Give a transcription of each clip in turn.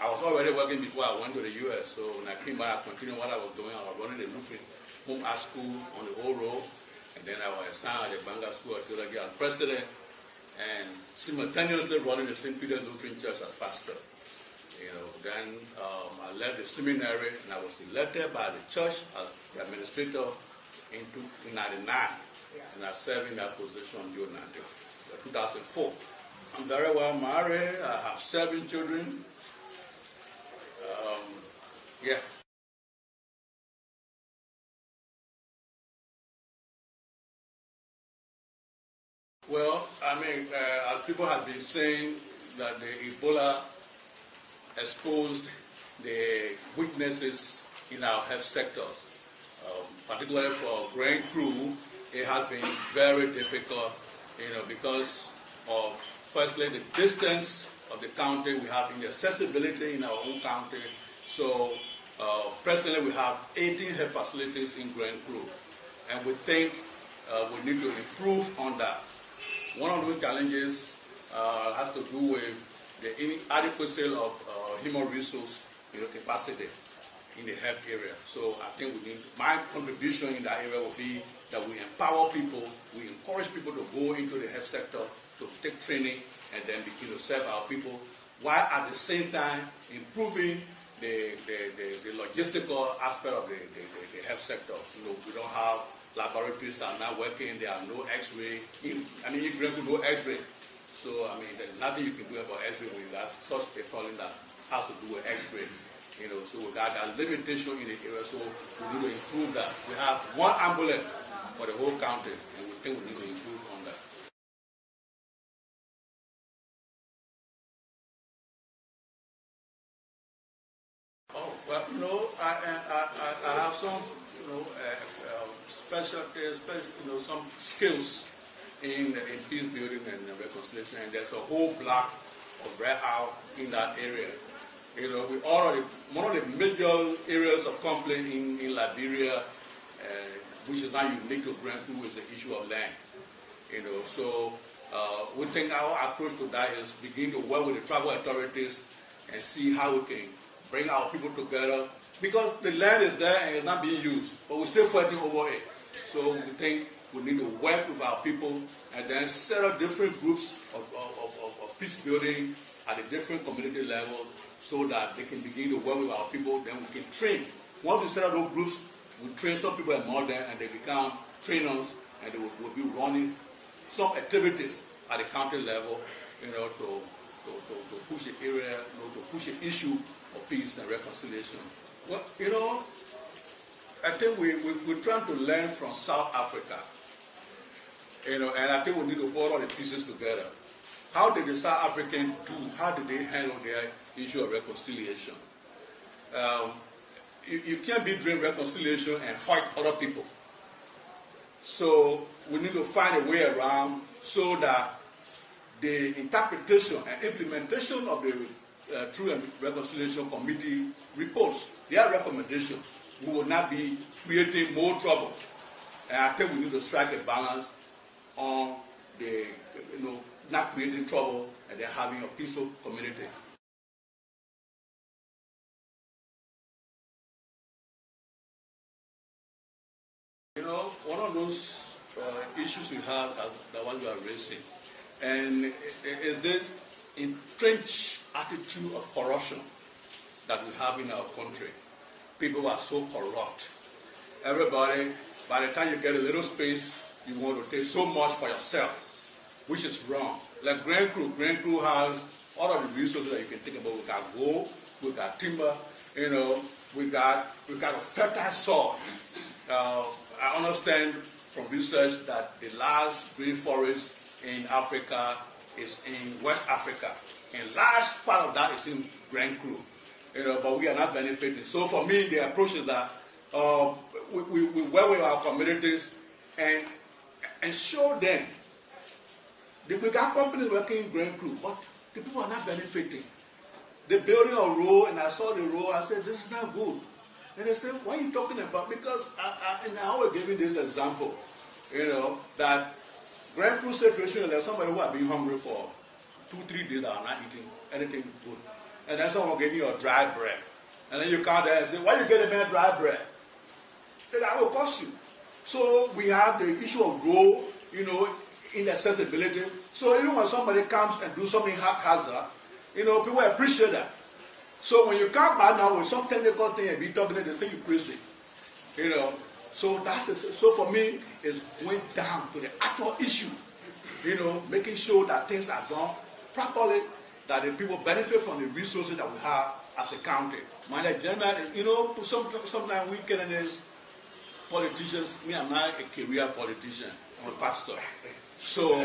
I was already working before I went to the U.S. So when I came back, I continued what I was doing. I was running the Lutheran Home Art School on the whole road. And then I was assigned at the Banga School until I got president. And simultaneously running the St. Peter's Lutheran Church as pastor. Then I left the seminary and I was elected by the church as the administrator in 1999. And I served in that position until 2004. I'm very well married. I have 7 children. Yeah. Well, I mean, as people have been saying that the Ebola exposed the weaknesses in our health sectors, particularly for grain crew, it has been very difficult, because of, firstly, the distance of the county we have in the accessibility in our own county. So, presently we have 18 health facilities in grain crew, and we think we need to improve on that. One of those challenges has to do with the inadequacy of human resource capacity in the health area. So I think my contribution in that area will be that we empower people, we encourage people to go into the health sector, to take training, and then begin to serve our people, while at the same time improving the logistical aspect of the health sector. We don't have laboratories that are not working, there are no x-ray. You bring no x-ray. So, there's nothing you can do about x-ray when you got such a problem that has to do with x-ray. So we got that limitation in the area, so we need to improve that. We have 1 ambulance for the whole county, and we think we need to improve on that. Oh, well, I have some, specialties, some skills in peace building and reconciliation, and there's a whole block of red out in that area. One of the major areas of conflict in Liberia, which is not unique to Grand Crew, is the issue of land. So we think our approach to that is begin to work with the tribal authorities and see how we can bring our people together, because the land is there and it's not being used, but we're still fighting over it. So we think we need to work with our people and then set up different groups of peace building at a different community level so that they can begin to work with our people. Then we can train. Once we set up those groups, we train some people among them and they become trainers, and they will be running some activities at the county level, to push the area, to push the issue of peace and reconciliation. Well, I think we're trying to learn from South Africa, and I think we need to put all the pieces together. How did the South Africans do? How did they handle their issue of reconciliation? You can't be doing reconciliation and fight other people. So we need to find a way around so that the interpretation and implementation of the Truth and Reconciliation Committee reports, their recommendations, we will not be creating more trouble. And I think we need to strike a balance on the, not creating trouble and then having a peaceful community. One of those issues we have, the one you are raising, and is this entrenched attitude of corruption that we have in our country. People are so corrupt. Everybody, by the time you get a little space, you want to take so much for yourself, which is wrong. Like Grand Crew has all of the resources that you can think about. We got gold, we got timber, we got a fertile soil. I understand from research that the last green forest in Africa is in West Africa, and large part of that is in Grand Crew. But we are not benefiting. So for me, the approach is that we work with our communities and show them that we got companies working in Grand Crew, but the people are not benefiting. They're building a road, and I saw the road. I said, "This is not good." And they said, "What are you talking about?" Because I was giving this example, that Grand Crew situation is like somebody who has been hungry for 2-3 days that are not eating anything good. and then someone will give you a dry bread. And then you come there and say, why you get a man dry bread? That will cost you. So we have the issue of road, inaccessibility. So even when somebody comes and do something haphazard, people appreciate that. So when you come back now with some technical thing and be talking, they say you crazy. So so for me, it's going down to the actual issue. Making sure that things are done properly, that the people benefit from the resources that we have as a county. My agenda, sometimes we Canadians, politicians, me, I'm not a career politician, I'm a pastor. So,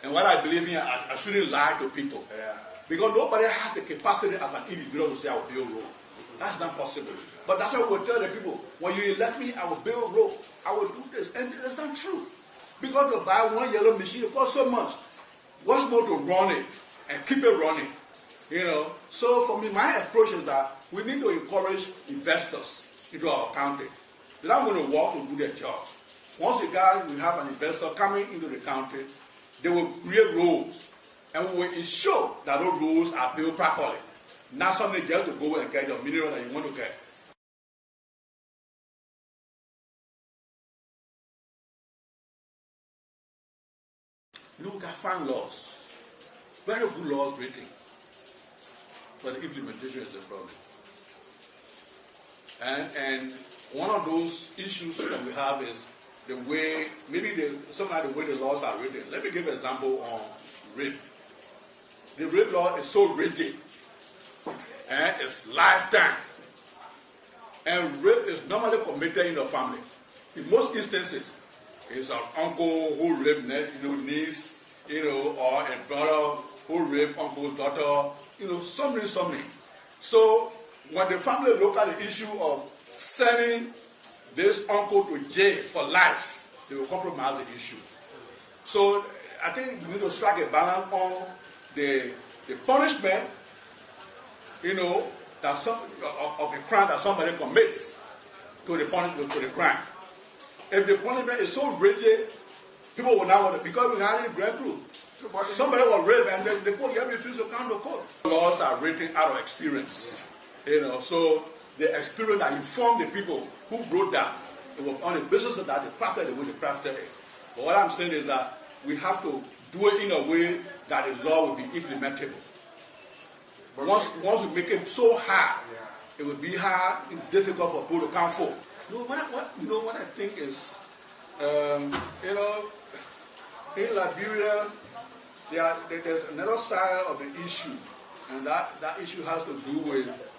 and what I believe in, I shouldn't lie to people. Because nobody has the capacity as an individual to say, I will build road. That's not possible. But that's what we tell the people. When you elect me, I will build road. I will do this. And it's not true. Because to buy one yellow machine, it costs so much. What's more to run it and keep it running? So for me, my approach is that we need to encourage investors into our county. They're not going to work to do their job. Once we have an investor coming into the county, they will create roads. And we will ensure that those roads are built properly. Not something just to go and get the mineral that you want to get. We can find laws. Very good laws written. But the implementation is a problem. And one of those issues that we have is the way, sometimes the way the laws are written. Let me give an example on rape. The rape law is so rigid, and it's lifetime. And rape is normally committed in the family. In most instances, it's an uncle who raped niece, or a brother who raped uncle's daughter, something. So when the family look at the issue of sending this uncle to jail for life, they will compromise the issue. So I think we need to strike a balance on the punishment, that of a crime that somebody commits to the punishment to the crime. If the punishment is so rigid, people will not want to, because we had a great group. Somebody was raped and the court refused to come to court. Laws are written out of experience, so the experience that informed the people who wrote that, it was on the basis of that they crafted the way they crafted it. But what I'm saying is that we have to do it in a way that the law will be implementable. Once we make it so hard, it will be hard and difficult for people to come forward. What I think is, in Liberia, there's another side of the issue, and that issue has to do with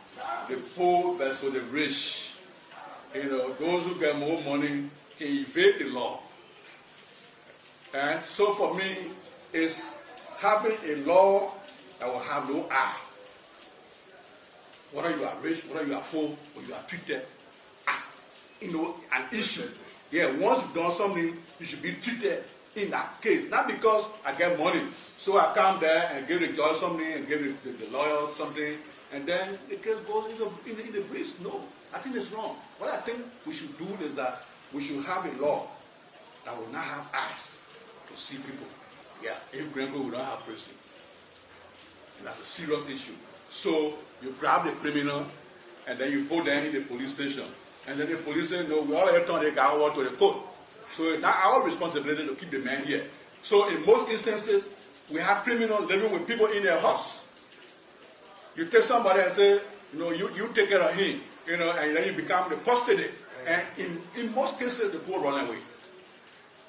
the poor versus the rich. Those who get more money can evade the law. And so for me, it's having a law that will have no eye. Whether you are rich, whether you are poor, or you are treated as an issue. Once you've done something, you should be treated in that case. Not because I get money, so I come there and give the judge something and give the lawyer something, and then the case goes in the breeze. No, I think it's wrong. What I think we should do is that we should have a law that will not have eyes to see people. If Grengo will not have prison, and that's a serious issue. So you grab the criminal, and then you put them in the police station, and then the police say, no, we already turn the guy over to the court. So it's not our responsibility to keep the man here. So in most instances, we have criminals living with people in their house. You take somebody and say, you take care of him, and then you become the custody. And in most cases, the poor run away.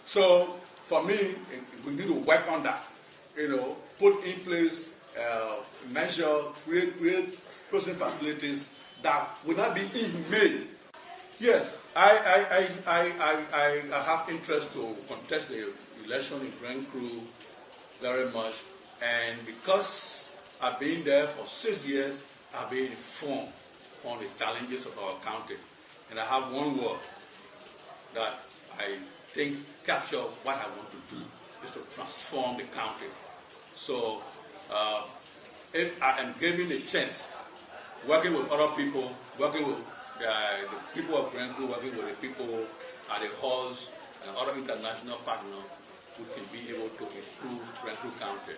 So for me, we need to work on that. Put in place measure, create prison facilities that will not be inhumane. Yes, I have interest to contest the election in Grand Crew very much, and because I've been there for 6 years, I've been informed on the challenges of our county, and I have one word that I think capture what I want to do is to transform the county. So if I am given a chance, working with other people, working with the people of Grand Crew, working with the people at the halls and other international partners, we can be able to improve Grand Crew County.